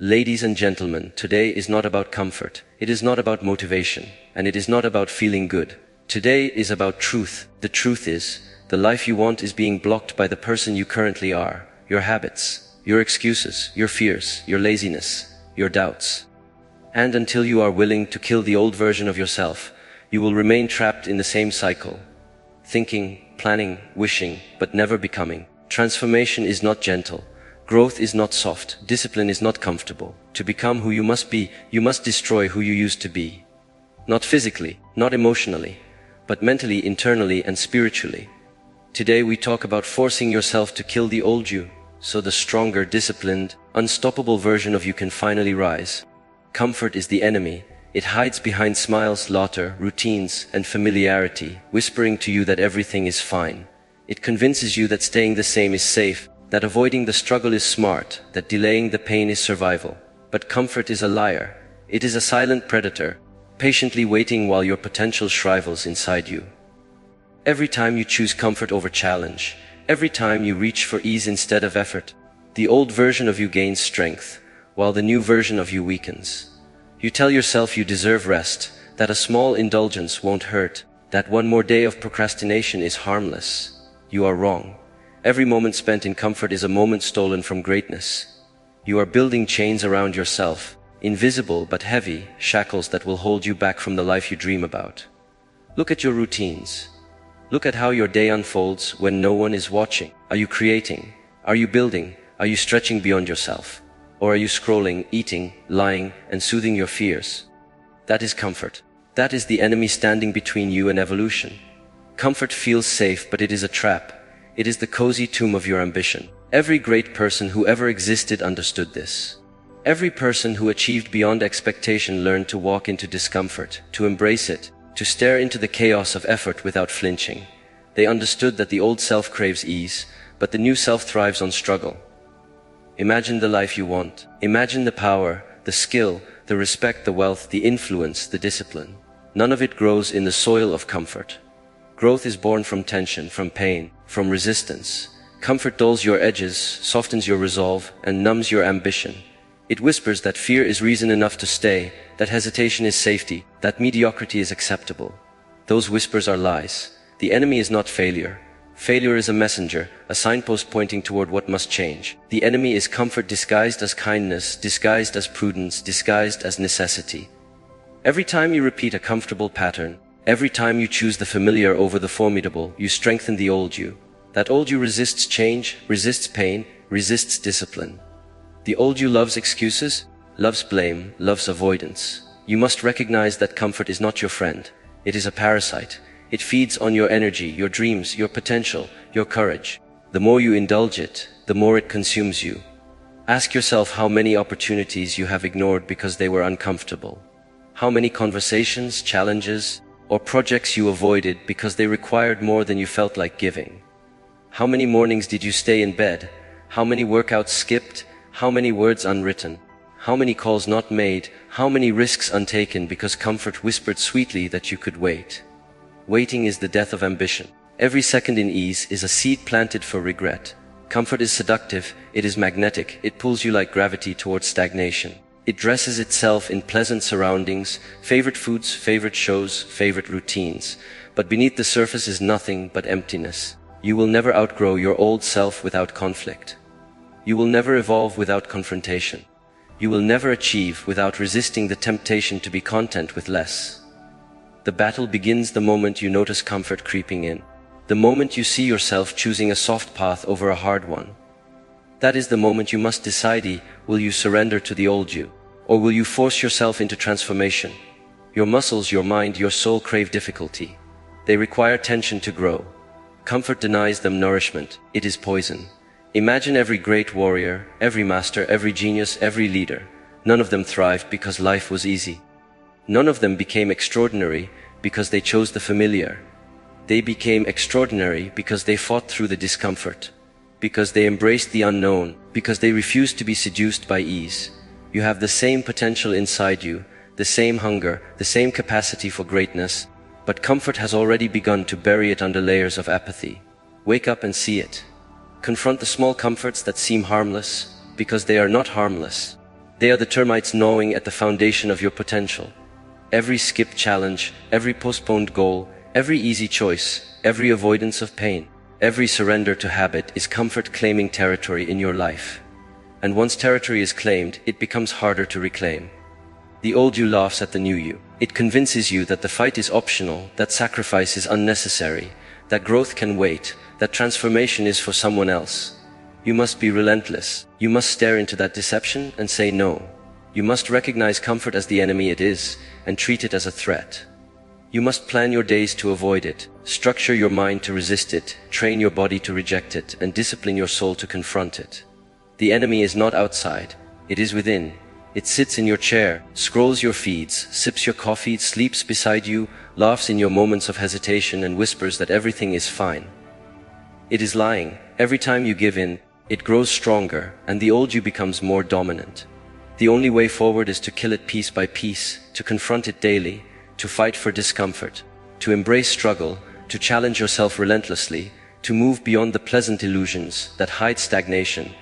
Ladies and gentlemen, today is not about comfort, it is not about motivation, and it is not about feeling good. Today is about truth. The truth is, the life you want is being blocked by the person you currently are, your habits, your excuses, your fears, your laziness, your doubts. And until you are willing to kill the old version of yourself, you will remain trapped in the same cycle. Thinking, planning, wishing, but never becoming. Transformation is not gentle. Growth is not soft. Discipline is not comfortable. To become who you must be, you must destroy who you used to be. Not physically, not emotionally, but mentally, internally, and spiritually. Today we talk about forcing yourself to kill the old you, so the stronger, disciplined, unstoppable version of you can finally rise. Comfort is the enemy. It hides behind smiles, laughter, routines, and familiarity, whispering to you that everything is fine. It convinces you that staying the same is safe, that avoiding the struggle is smart, that delaying the pain is survival. But comfort is a liar. It is a silent predator, patiently waiting while your potential shrivels inside you. Every time you choose comfort over challenge, every time you reach for ease instead of effort, the old version of you gains strength, while the new version of you weakens. You tell yourself you deserve rest, that a small indulgence won't hurt, that one more day of procrastination is harmless. You are wrong. Every moment spent in comfort is a moment stolen from greatness. You are building chains around yourself, invisible but heavy, shackles that will hold you back from the life you dream about. Look at your routines. Look at how your day unfolds when no one is watching. Are you creating? Are you building? Are you stretching beyond yourself? Or are you scrolling, eating, lying, and soothing your fears? That is comfort. That is the enemy standing between you and evolution. Comfort feels safe, but it is a trap. It is the cozy tomb of your ambition. Every great person who ever existed understood this. Every person who achieved beyond expectation learned to walk into discomfort, to embrace it, to stare into the chaos of effort without flinching. They understood that the old self craves ease, but the new self thrives on struggle. Imagine the life you want. Imagine the power, the skill, the respect, the wealth, the influence, the discipline. None of it grows in the soil of comfort. Growth is born from tension, from pain, from resistance. Comfort dulls your edges, softens your resolve, and numbs your ambition. It whispers that fear is reason enough to stay, that hesitation is safety, that mediocrity is acceptable. Those whispers are lies. The enemy is not failure. Failure is a messenger, a signpost pointing toward what must change. The enemy is comfort disguised as kindness, disguised as prudence, disguised as necessity. Every time you repeat a comfortable pattern, every time you choose the familiar over the formidable, you strengthen the old you. That old you resists change, resists pain, resists discipline. The old you loves excuses, loves blame, loves avoidance. You must recognize that comfort is not your friend. It is a parasite. It feeds on your energy, your dreams, your potential, your courage. The more you indulge it, the more it consumes you. Ask yourself how many opportunities you have ignored because they were uncomfortable. How many conversations, challenges, or projects you avoided because they required more than you felt like giving. How many mornings did you stay in bed? How many workouts skipped? How many words unwritten? How many calls not made? How many risks untaken because comfort whispered sweetly that you could wait? Waiting is the death of ambition. Every second in ease is a seed planted for regret. Comfort is seductive, it is magnetic, it pulls you like gravity towards stagnation. It dresses itself in pleasant surroundings, favorite foods, favorite shows, favorite routines. But beneath the surface is nothing but emptiness. You will never outgrow your old self without conflict. You will never evolve without confrontation. You will never achieve without resisting the temptation to be content with less. The battle begins the moment you notice comfort creeping in. The moment you see yourself choosing a soft path over a hard one. That is the moment you must decide, will you surrender to the old you? Or will you force yourself into transformation? Your muscles, your mind, your soul crave difficulty. They require tension to grow. Comfort denies them nourishment. It is poison. Imagine every great warrior, every master, every genius, every leader. None of them thrived because life was easy. None of them became extraordinary because they chose the familiar. They became extraordinary because they fought through the discomfort, because they embraced the unknown, because they refused to be seduced by ease. You have the same potential inside you, the same hunger, the same capacity for greatness, but comfort has already begun to bury it under layers of apathy. Wake up and see it. Confront the small comforts that seem harmless, because they are not harmless. They are the termites gnawing at the foundation of your potential. Every skipped challenge, every postponed goal, every easy choice, every avoidance of pain, every surrender to habit is comfort claiming territory in your life. And once territory is claimed, it becomes harder to reclaim. The old you laughs at the new you. It convinces you that the fight is optional, that sacrifice is unnecessary, that growth can wait, that transformation is for someone else. You must be relentless. You must stare into that deception and say no. You must recognize comfort as the enemy it is and treat it as a threat. You must plan your days to avoid it, structure your mind to resist it, train your body to reject it, and discipline your soul to confront it. The enemy is not outside, it is within. It sits in your chair, scrolls your feeds, sips your coffee, sleeps beside you, laughs in your moments of hesitation, and whispers that everything is fine. It is lying. Every time you give in, it grows stronger, and the old you becomes more dominant. The only way forward is to kill it piece by piece, to confront it daily, to fight for discomfort, to embrace struggle, to challenge yourself relentlessly, to move beyond the pleasant illusions that hide stagnation,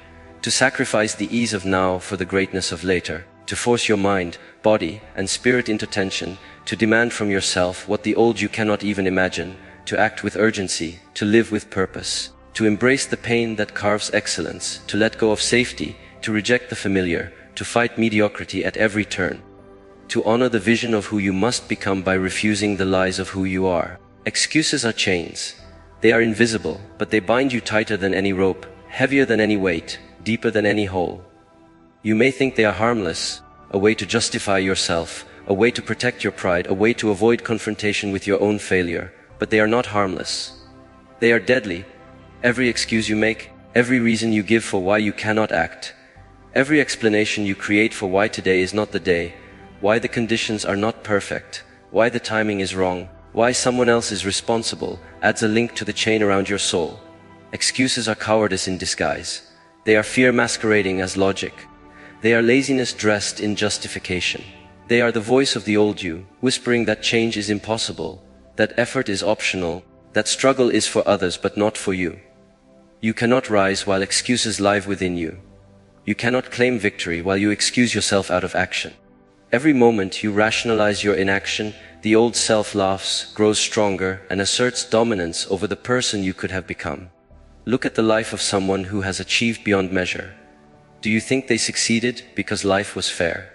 to sacrifice the ease of now for the greatness of later, to force your mind, body, and spirit into tension, to demand from yourself what the old you cannot even imagine, to act with urgency, to live with purpose, to embrace the pain that carves excellence, to let go of safety, to reject the familiar, to fight mediocrity at every turn, to honor the vision of who you must become by refusing the lies of who you are. Excuses are chains. They are invisible, but they bind you tighter than any rope, heavier than any weight, deeper than any hole. You may think they are harmless, a way to justify yourself, a way to protect your pride, a way to avoid confrontation with your own failure, but they are not harmless. They are deadly. Every excuse you make, every reason you give for why you cannot act, every explanation you create for why today is not the day, why the conditions are not perfect, why the timing is wrong, why someone else is responsible, adds a link to the chain around your soul. Excuses are cowardice in disguise. They are fear masquerading as logic. They are laziness dressed in justification. They are the voice of the old you, whispering that change is impossible, that effort is optional, that struggle is for others but not for you. You cannot rise while excuses live within you. You cannot claim victory while you excuse yourself out of action. Every moment you rationalize your inaction, the old self laughs, grows stronger, and asserts dominance over the person you could have become. Look at the life of someone who has achieved beyond measure. Do you think they succeeded because life was fair?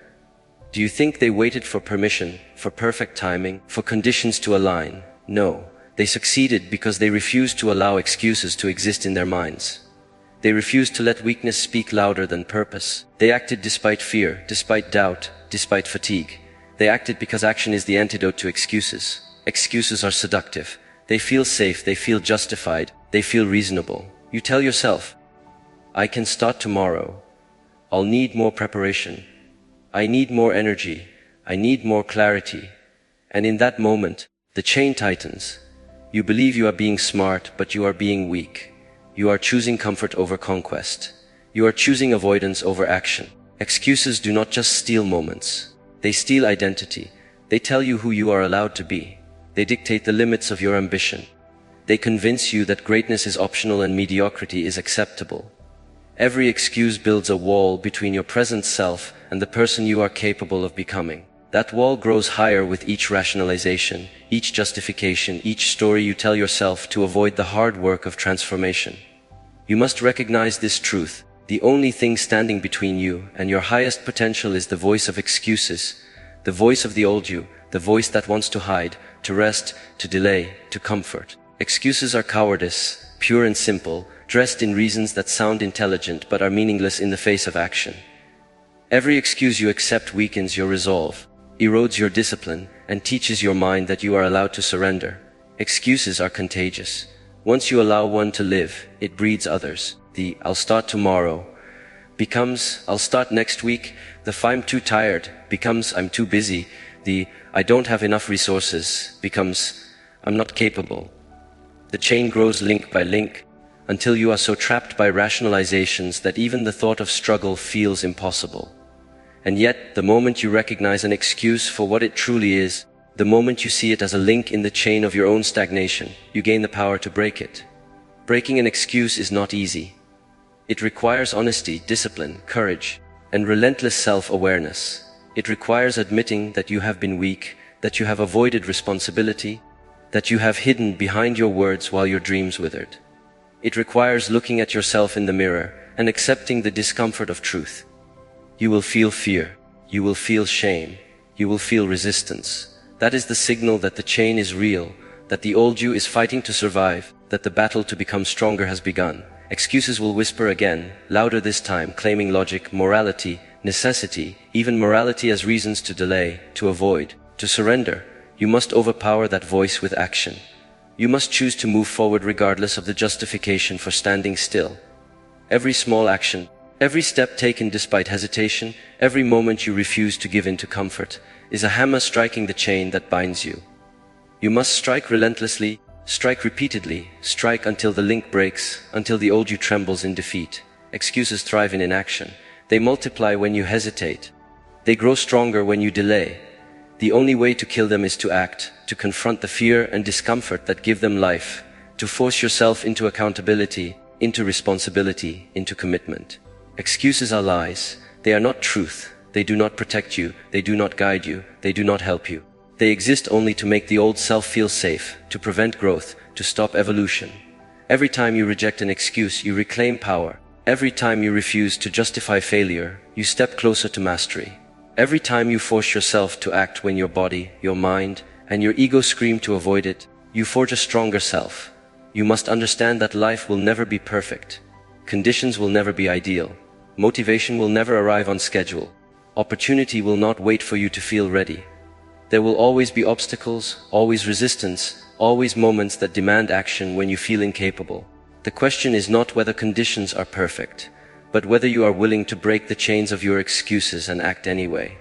Do you think they waited for permission, for perfect timing, for conditions to align? No, they succeeded because they refused to allow excuses to exist in their minds. They refused to let weakness speak louder than purpose. They acted despite fear, despite doubt, despite fatigue. They acted because action is the antidote to excuses. Excuses are seductive. They feel safe, they feel justified, they feel reasonable. You tell yourself, I can start tomorrow. I'll need more preparation. I need more energy. I need more clarity. And in that moment, the chain tightens. You believe you are being smart, but you are being weak. You are choosing comfort over conquest. You are choosing avoidance over action. Excuses do not just steal moments. They steal identity. They tell you who you are allowed to be. They dictate the limits of your ambition. They convince you that greatness is optional and mediocrity is acceptable. Every excuse builds a wall between your present self and the person you are capable of becoming. That wall grows higher with each rationalization, each justification, each story you tell yourself to avoid the hard work of transformation. You must recognize this truth. The only thing standing between you and your highest potential is the voice of excuses, the voice of the old you, the voice that wants to hide, to rest, to delay, to comfort. Excuses are cowardice, pure and simple, dressed in reasons that sound intelligent but are meaningless in the face of action. Every excuse you accept weakens your resolve, erodes your discipline, and teaches your mind that you are allowed to surrender. Excuses are contagious. Once you allow one to live, it breeds others. The I'll start tomorrow becomes I'll start next week. The I'm too tired becomes I'm too busy. The I don't have enough resources becomes I'm not capable. The chain grows link by link until you are so trapped by rationalizations that even the thought of struggle feels impossible. And yet, the moment you recognize an excuse for what it truly is, the moment you see it as a link in the chain of your own stagnation, you gain the power to break it. Breaking an excuse is not easy. It requires honesty, discipline, courage, and relentless self-awareness. It requires admitting that you have been weak, that you have avoided responsibility, that you have hidden behind your words while your dreams withered. It requires looking at yourself in the mirror and accepting the discomfort of truth. You will feel fear. You will feel shame. You will feel resistance. That is the signal that the chain is real, that the old you is fighting to survive, that the battle to become stronger has begun. Excuses will whisper again, louder this time, claiming logic, morality, necessity, even morality as reasons to delay, to avoid, to surrender. You must overpower that voice with action. You must choose to move forward regardless of the justification for standing still. Every small action, every step taken despite hesitation, every moment you refuse to give in to comfort, is a hammer striking the chain that binds you. You must strike relentlessly, strike repeatedly, strike until the link breaks, until the old you trembles in defeat. Excuses thrive in inaction. They multiply when you hesitate. They grow stronger when you delay. The only way to kill them is to act, to confront the fear and discomfort that give them life, to force yourself into accountability, into responsibility, into commitment. Excuses are lies. They are not truth. They do not protect you. They do not guide you. They do not help you. They exist only to make the old self feel safe, to prevent growth, to stop evolution. Every time you reject an excuse, you reclaim power. Every time you refuse to justify failure, you step closer to mastery. Every time you force yourself to act when your body, your mind, and your ego scream to avoid it, you forge a stronger self. You must understand that life will never be perfect. Conditions will never be ideal. Motivation will never arrive on schedule. Opportunity will not wait for you to feel ready. There will always be obstacles, always resistance, always moments that demand action when you feel incapable. The question is not whether conditions are perfect, but whether you are willing to break the chains of your excuses and act anyway.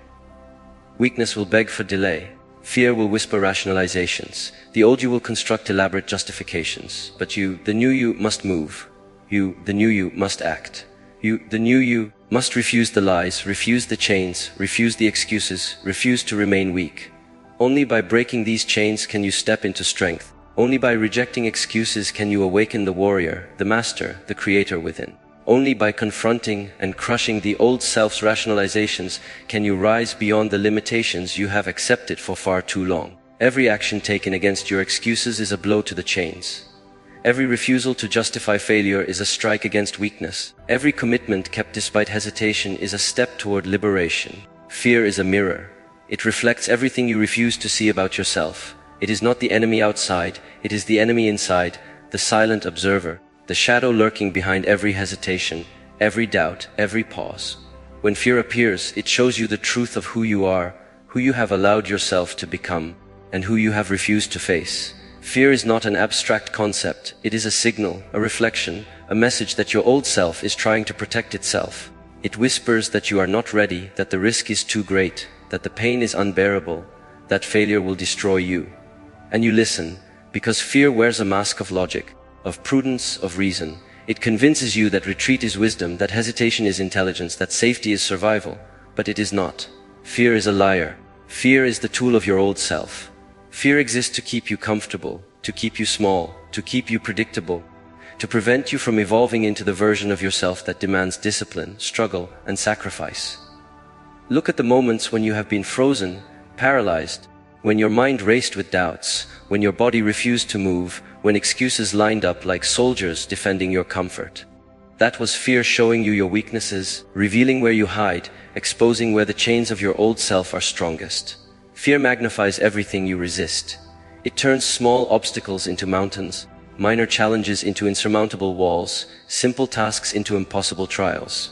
Weakness will beg for delay. Fear will whisper rationalizations. The old you will construct elaborate justifications. But you, the new you, must move. You, the new you, must act. You, the new you, must refuse the lies, refuse the chains, refuse the excuses, refuse to remain weak. Only by breaking these chains can you step into strength. Only by rejecting excuses can you awaken the warrior, the master, the creator within. Only by confronting and crushing the old self's rationalizations can you rise beyond the limitations you have accepted for far too long. Every action taken against your excuses is a blow to the chains. Every refusal to justify failure is a strike against weakness. Every commitment kept despite hesitation is a step toward liberation. Fear is a mirror. It reflects everything you refuse to see about yourself. It is not the enemy outside, it is the enemy inside, the silent observer, the shadow lurking behind every hesitation, every doubt, every pause. When fear appears, it shows you the truth of who you are, who you have allowed yourself to become, and who you have refused to face. Fear is not an abstract concept. It is a signal, a reflection, a message that your old self is trying to protect itself. It whispers that you are not ready, that the risk is too great, that the pain is unbearable, that failure will destroy you. And you listen, because fear wears a mask of logic, of prudence, of reason. It convinces you that retreat is wisdom, that hesitation is intelligence, that safety is survival. But it is not. Fear is a liar. Fear is the tool of your old self. Fear exists to keep you comfortable, to keep you small, to keep you predictable, to prevent you from evolving into the version of yourself that demands discipline, struggle, and sacrifice. Look at the moments when you have been frozen, paralyzed, when your mind raced with doubts, when your body refused to move, when excuses lined up like soldiers defending your comfort. That was fear showing you your weaknesses, revealing where you hide, exposing where the chains of your old self are strongest. Fear magnifies everything you resist. It turns small obstacles into mountains, minor challenges into insurmountable walls, simple tasks into impossible trials.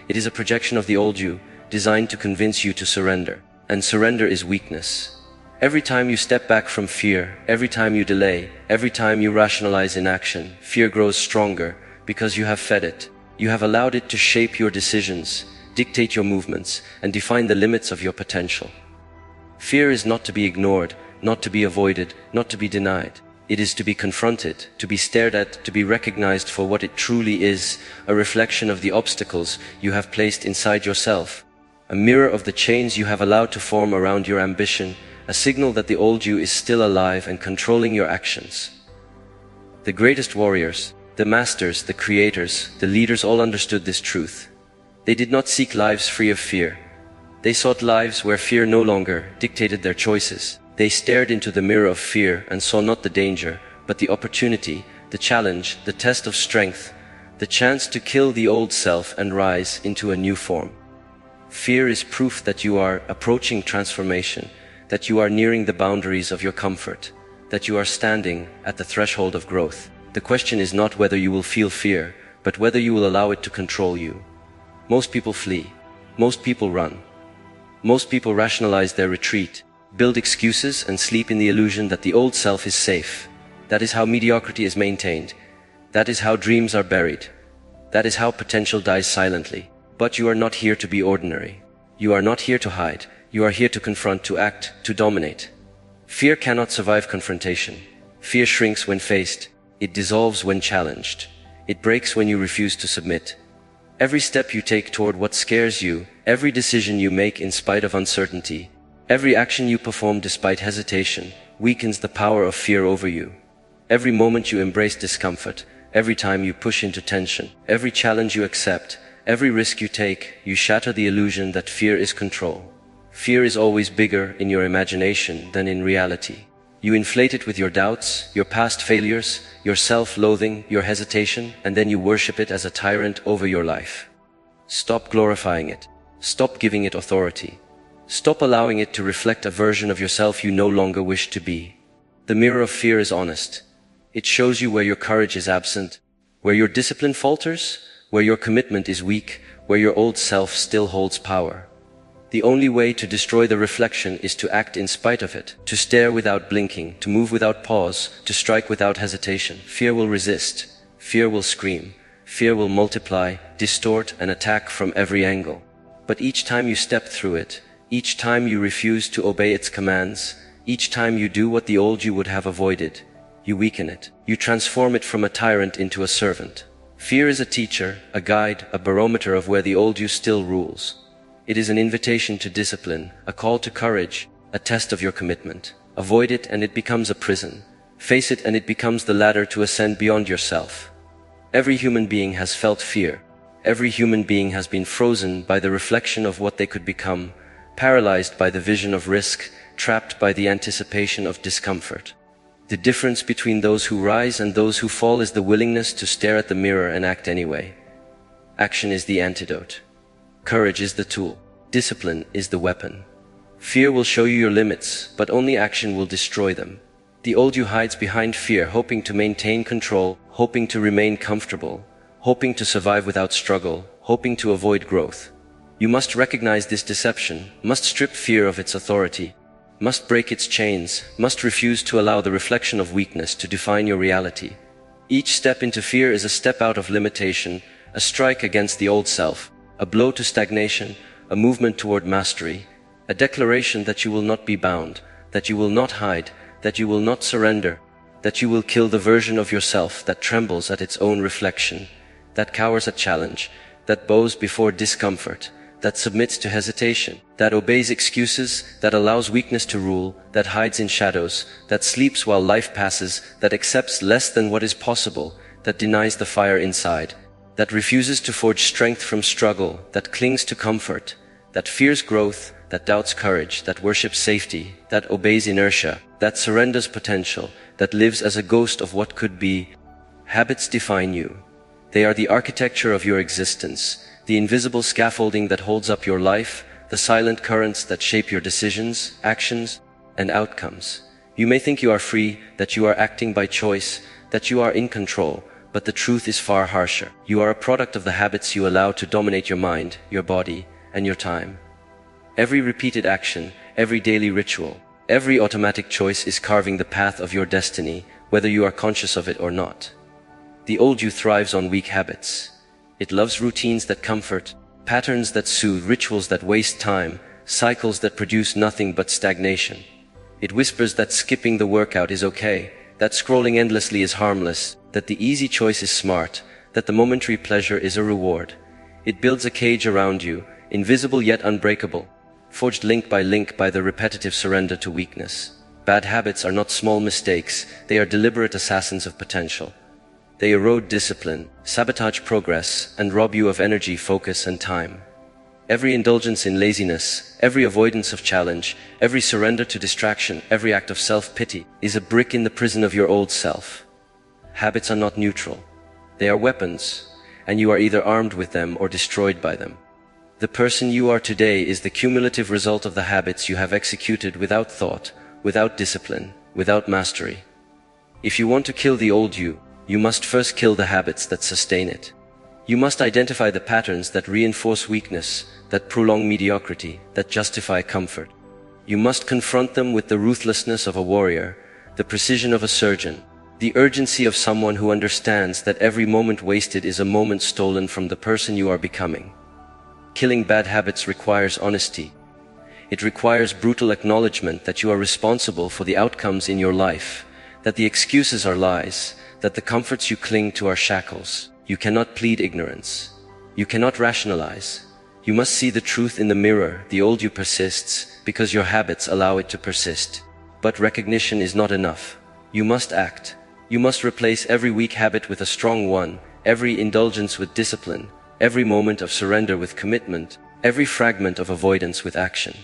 It is a projection of the old you, designed to convince you to surrender. And surrender is weakness. Every time you step back from fear, every time you delay, every time you rationalize inaction, fear grows stronger because you have fed it. You have allowed it to shape your decisions, dictate your movements, and define the limits of your potential. Fear is not to be ignored, not to be avoided, not to be denied. It is to be confronted, to be stared at, to be recognized for what it truly is, a reflection of the obstacles you have placed inside yourself, a mirror of the chains you have allowed to form around your ambition, a signal that the old you is still alive and controlling your actions. The greatest warriors, the masters, the creators, the leaders all understood this truth. They did not seek lives free of fear. They sought lives where fear no longer dictated their choices. They stared into the mirror of fear and saw not the danger, but the opportunity, the challenge, the test of strength, the chance to kill the old self and rise into a new form. Fear is proof that you are approaching transformation, that you are nearing the boundaries of your comfort, that you are standing at the threshold of growth. The question is not whether you will feel fear, but whether you will allow it to control you. Most people flee. Most people run. Most people rationalize their retreat, build excuses, and sleep in the illusion that the old self is safe. That is how mediocrity is maintained. That is how dreams are buried. That is how potential dies silently. But you are not here to be ordinary. You are not here to hide. You are here to confront, to act, to dominate. Fear cannot survive confrontation. Fear shrinks when faced. It dissolves when challenged. It breaks when you refuse to submit. Every step you take toward what scares you, every decision you make in spite of uncertainty, every action you perform despite hesitation, weakens the power of fear over you. Every moment you embrace discomfort, every time you push into tension, every challenge you accept, every risk you take, you shatter the illusion that fear is control. Fear is always bigger in your imagination than in reality. You inflate it with your doubts, your past failures, your self-loathing, your hesitation, and then you worship it as a tyrant over your life. Stop glorifying it. Stop giving it authority. Stop allowing it to reflect a version of yourself you no longer wish to be. The mirror of fear is honest. It shows you where your courage is absent, where your discipline falters, where your commitment is weak, where your old self still holds power. The only way to destroy the reflection is to act in spite of it, to stare without blinking, to move without pause, to strike without hesitation. Fear will resist. Fear will scream. Fear will multiply, distort, and attack from every angle. But each time you step through it, each time you refuse to obey its commands, each time you do what the old you would have avoided, you weaken it. You transform it from a tyrant into a servant. Fear is a teacher, a guide, a barometer of where the old you still rules. It is an invitation to discipline, a call to courage, a test of your commitment. Avoid it and it becomes a prison. Face it and it becomes the ladder to ascend beyond yourself. Every human being has felt fear. Every human being has been frozen by the reflection of what they could become, paralyzed by the vision of risk, trapped by the anticipation of discomfort. The difference between those who rise and those who fall is the willingness to stare at the mirror and act anyway. Action is the antidote. Courage is the tool. Discipline is the weapon. Fear will show you your limits, but only action will destroy them. The old you hides behind fear, hoping to maintain control, hoping to remain comfortable, hoping to survive without struggle, hoping to avoid growth. You must recognize this deception, must strip fear of its authority, must break its chains, must refuse to allow the reflection of weakness to define your reality. Each step into fear is a step out of limitation, a strike against the old self, a blow to stagnation, a movement toward mastery, a declaration that you will not be bound, that you will not hide, that you will not surrender, that you will kill the version of yourself that trembles at its own reflection, that cowers at challenge, that bows before discomfort, that submits to hesitation, that obeys excuses, that allows weakness to rule, that hides in shadows, that sleeps while life passes, that accepts less than what is possible, that denies the fire inside, that refuses to forge strength from struggle, that clings to comfort, that fears growth, that doubts courage, that worships safety, that obeys inertia, that surrenders potential, that lives as a ghost of what could be. Habits define you. They are the architecture of your existence, the invisible scaffolding that holds up your life, the silent currents that shape your decisions, actions, and outcomes. You may think you are free, that you are acting by choice, that you are in control, but the truth is far harsher. You are a product of the habits you allow to dominate your mind, your body, and your time. Every repeated action, every daily ritual, every automatic choice is carving the path of your destiny, whether you are conscious of it or not. The old you thrives on weak habits. It loves routines that comfort, patterns that soothe, rituals that waste time, cycles that produce nothing but stagnation. It whispers that skipping the workout is okay, that scrolling endlessly is harmless, that the easy choice is smart, that the momentary pleasure is a reward. It builds a cage around you, invisible yet unbreakable, forged link by the repetitive surrender to weakness. Bad habits are not small mistakes, they are deliberate assassins of potential. They erode discipline, sabotage progress, and rob you of energy, focus, and time. Every indulgence in laziness, every avoidance of challenge, every surrender to distraction, every act of self-pity is a brick in the prison of your old self. Habits are not neutral. They are weapons, and you are either armed with them or destroyed by them. The person you are today is the cumulative result of the habits you have executed without thought, without discipline, without mastery. If you want to kill the old you, you must first kill the habits that sustain it. You must identify the patterns that reinforce weakness, that prolong mediocrity, that justify comfort. You must confront them with the ruthlessness of a warrior, the precision of a surgeon, the urgency of someone who understands that every moment wasted is a moment stolen from the person you are becoming. Killing bad habits requires honesty. It requires brutal acknowledgement that you are responsible for the outcomes in your life, that the excuses are lies, that the comforts you cling to are shackles. You cannot plead ignorance. You cannot rationalize. You must see the truth in the mirror. The old you persists because your habits allow it to persist. But recognition is not enough. You must act. You must replace every weak habit with a strong one, every indulgence with discipline, every moment of surrender with commitment, every fragment of avoidance with action.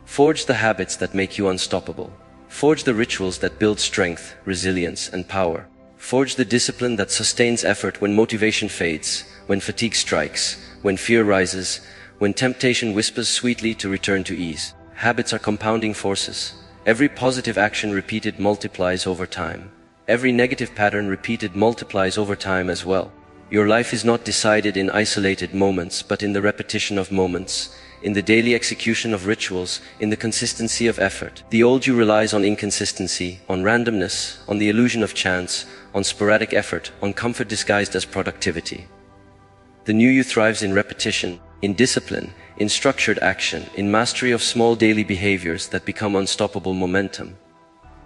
Forge the habits that make you unstoppable. Forge the rituals that build strength, resilience, and power. Forge the discipline that sustains effort when motivation fades, when fatigue strikes, when fear rises, when temptation whispers sweetly to return to ease. Habits are compounding forces. Every positive action repeated multiplies over time. Every negative pattern repeated multiplies over time as well. Your life is not decided in isolated moments, but in the repetition of moments, in the daily execution of rituals, in the consistency of effort. The old you relies on inconsistency, on randomness, on the illusion of chance, on sporadic effort, on comfort disguised as productivity. The new you thrives in repetition, in discipline, in structured action, in mastery of small daily behaviors that become unstoppable momentum.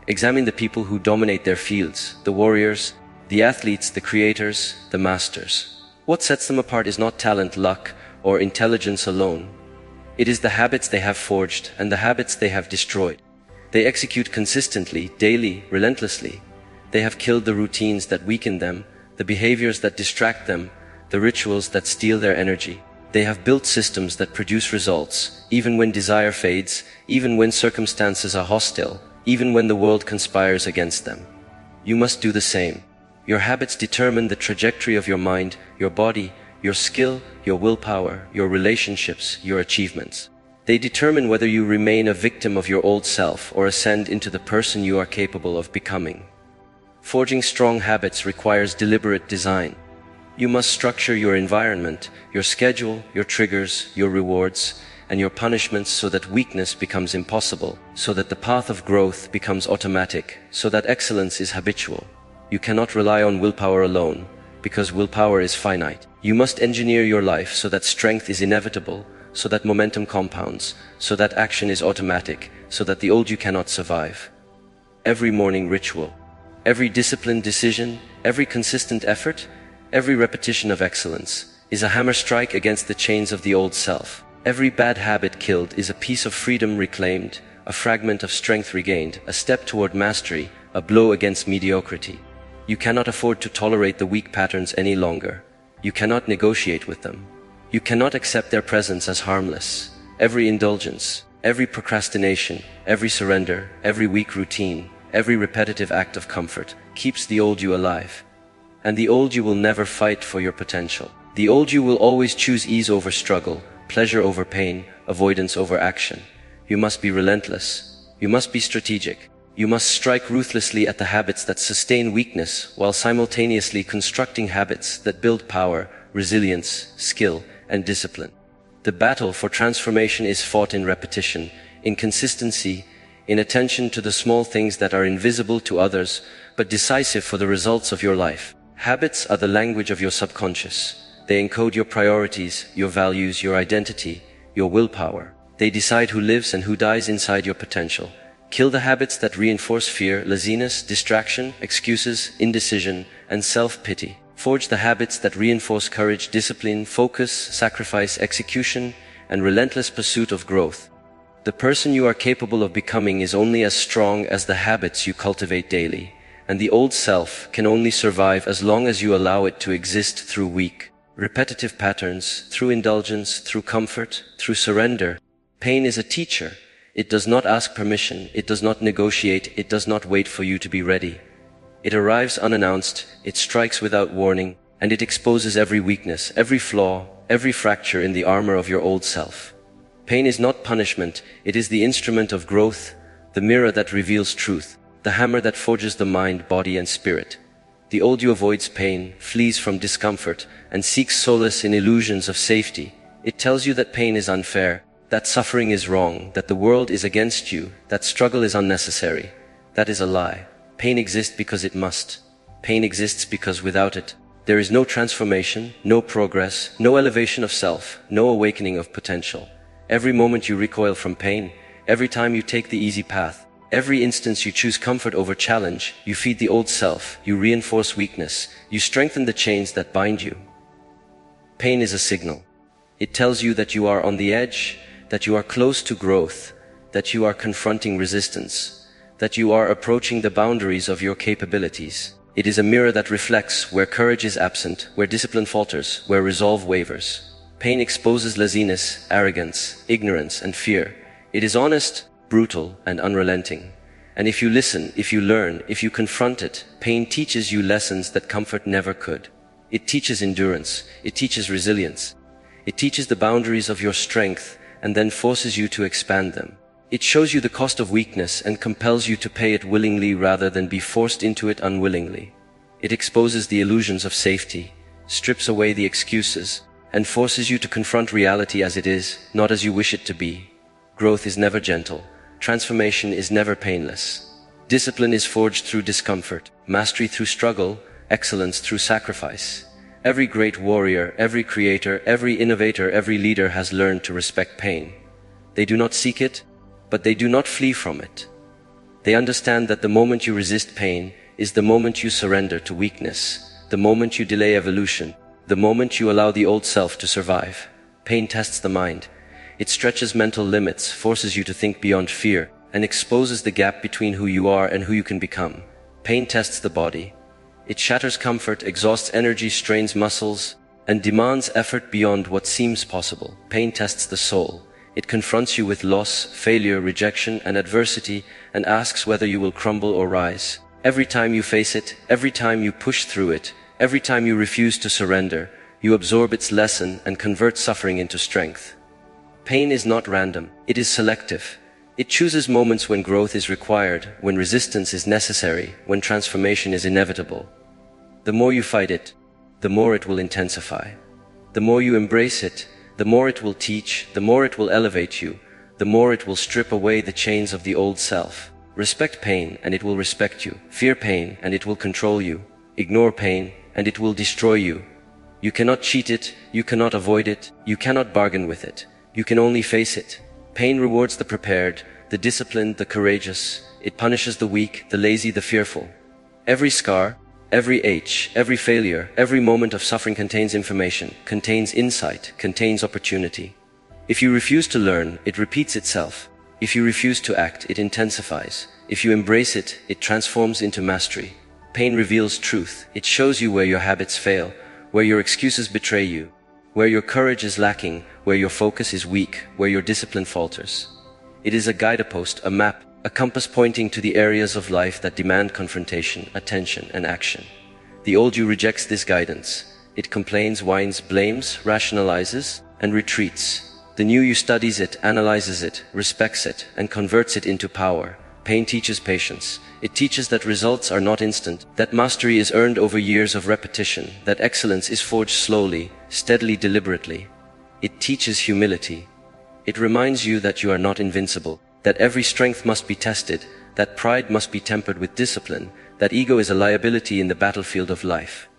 Examine the people who dominate their fields, the warriors, the athletes, the creators, the masters. What sets them apart is not talent, luck, or intelligence alone. It is the habits they have forged and the habits they have destroyed. They execute consistently, daily, relentlessly. They have killed the routines that weaken them, the behaviors that distract them, the rituals that steal their energy. They have built systems that produce results, even when desire fades, even when circumstances are hostile, even when the world conspires against them. You must do the same. Your habits determine the trajectory of your mind, your body, your skill, your willpower, your relationships, your achievements. They determine whether you remain a victim of your old self or ascend into the person you are capable of becoming. Forging strong habits requires deliberate design. You must structure your environment, your schedule, your triggers, your rewards, and your punishments so that weakness becomes impossible, so that the path of growth becomes automatic, so that excellence is habitual. You cannot rely on willpower alone, because willpower is finite. You must engineer your life so that strength is inevitable, so that momentum compounds, so that action is automatic, so that the old you cannot survive. Every morning ritual, every disciplined decision, every consistent effort, every repetition of excellence is a hammer strike against the chains of the old self. Every bad habit killed is a piece of freedom reclaimed, a fragment of strength regained, a step toward mastery, a blow against mediocrity. You cannot afford to tolerate the weak patterns any longer. You cannot negotiate with them. You cannot accept their presence as harmless. Every indulgence, every procrastination, every surrender, every weak routine, every repetitive act of comfort keeps the old you alive. And the old you will never fight for your potential. The old you will always choose ease over struggle, pleasure over pain, avoidance over action. You must be relentless. You must be strategic. You must strike ruthlessly at the habits that sustain weakness while simultaneously constructing habits that build power, resilience, skill, and discipline. The battle for transformation is fought in repetition, in consistency, in attention to the small things that are invisible to others but decisive for the results of your life. Habits are the language of your subconscious. They encode your priorities, your values, your identity, your willpower. They decide who lives and who dies inside your potential. Kill the habits that reinforce fear, laziness, distraction, excuses, indecision, and self-pity. Forge the habits that reinforce courage, discipline, focus, sacrifice, execution, and relentless pursuit of growth. The person you are capable of becoming is only as strong as the habits you cultivate daily, and the old self can only survive as long as you allow it to exist through weak, repetitive patterns, through indulgence, through comfort, through surrender. Pain is a teacher. It does not ask permission, it does not negotiate, it does not wait for you to be ready. It arrives unannounced, it strikes without warning, and it exposes every weakness, every flaw, every fracture in the armor of your old self. Pain is not punishment, it is the instrument of growth, the mirror that reveals truth, the hammer that forges the mind, body, and spirit. The old you avoids pain, flees from discomfort, and seeks solace in illusions of safety. It tells you that pain is unfair, that suffering is wrong, that the world is against you, that struggle is unnecessary. That is a lie. Pain exists because it must. Pain exists because without it, there is no transformation, no progress, no elevation of self, no awakening of potential. Every moment you recoil from pain, every time you take the easy path, every instance you choose comfort over challenge, you feed the old self, you reinforce weakness, you strengthen the chains that bind you. Pain is a signal. It tells you that you are on the edge, that you are close to growth, that you are confronting resistance, that you are approaching the boundaries of your capabilities. It is a mirror that reflects where courage is absent, where discipline falters, where resolve wavers. Pain exposes laziness, arrogance, ignorance, and fear. It is honest, brutal, and unrelenting. And if you listen, if you learn, if you confront it, pain teaches you lessons that comfort never could. It teaches endurance, it teaches resilience. It teaches the boundaries of your strength and then forces you to expand them. It shows you the cost of weakness and compels you to pay it willingly rather than be forced into it unwillingly. It exposes the illusions of safety, strips away the excuses, and forces you to confront reality as it is, not as you wish it to be. Growth is never gentle. Transformation is never painless. Discipline is forged through discomfort, mastery through struggle, excellence through sacrifice. Every great warrior, every creator, every innovator, every leader has learned to respect pain. They do not seek it, but they do not flee from it. They understand that the moment you resist pain is the moment you surrender to weakness, the moment you delay evolution, the moment you allow the old self to survive. Pain tests the mind. It stretches mental limits, forces you to think beyond fear, and exposes the gap between who you are and who you can become. Pain tests the body. It shatters comfort, exhausts energy, strains muscles, and demands effort beyond what seems possible. Pain tests the soul. It confronts you with loss, failure, rejection, and adversity, and asks whether you will crumble or rise. Every time you face it, every time you push through it, every time you refuse to surrender, you absorb its lesson and convert suffering into strength. Pain is not random, it is selective. It chooses moments when growth is required, when resistance is necessary, when transformation is inevitable. The more you fight it, the more it will intensify. The more you embrace it, the more it will teach, the more it will elevate you, the more it will strip away the chains of the old self. Respect pain, and it will respect you. Fear pain, and it will control you. Ignore pain, and it will destroy you. You cannot cheat it, you cannot avoid it, you cannot bargain with it. You can only face it. Pain rewards the prepared, the disciplined, the courageous. It punishes the weak, the lazy, the fearful. Every scar, every ache, every failure, every moment of suffering contains information, contains insight, contains opportunity. If you refuse to learn, it repeats itself. If you refuse to act, it intensifies. If you embrace it, it transforms into mastery. Pain reveals truth. It shows you where your habits fail, where your excuses betray you, where your courage is lacking, where your focus is weak, where your discipline falters. It is a guidepost, a map, a compass pointing to the areas of life that demand confrontation, attention, and action. The old you rejects this guidance. It complains, whines, blames, rationalizes, and retreats. The new you studies it, analyzes it, respects it, and converts it into power. Pain teaches patience. It teaches that results are not instant, that mastery is earned over years of repetition, that excellence is forged slowly, steadily, deliberately. It teaches humility. It reminds you that you are not invincible, that every strength must be tested, that pride must be tempered with discipline, that ego is a liability in the battlefield of life.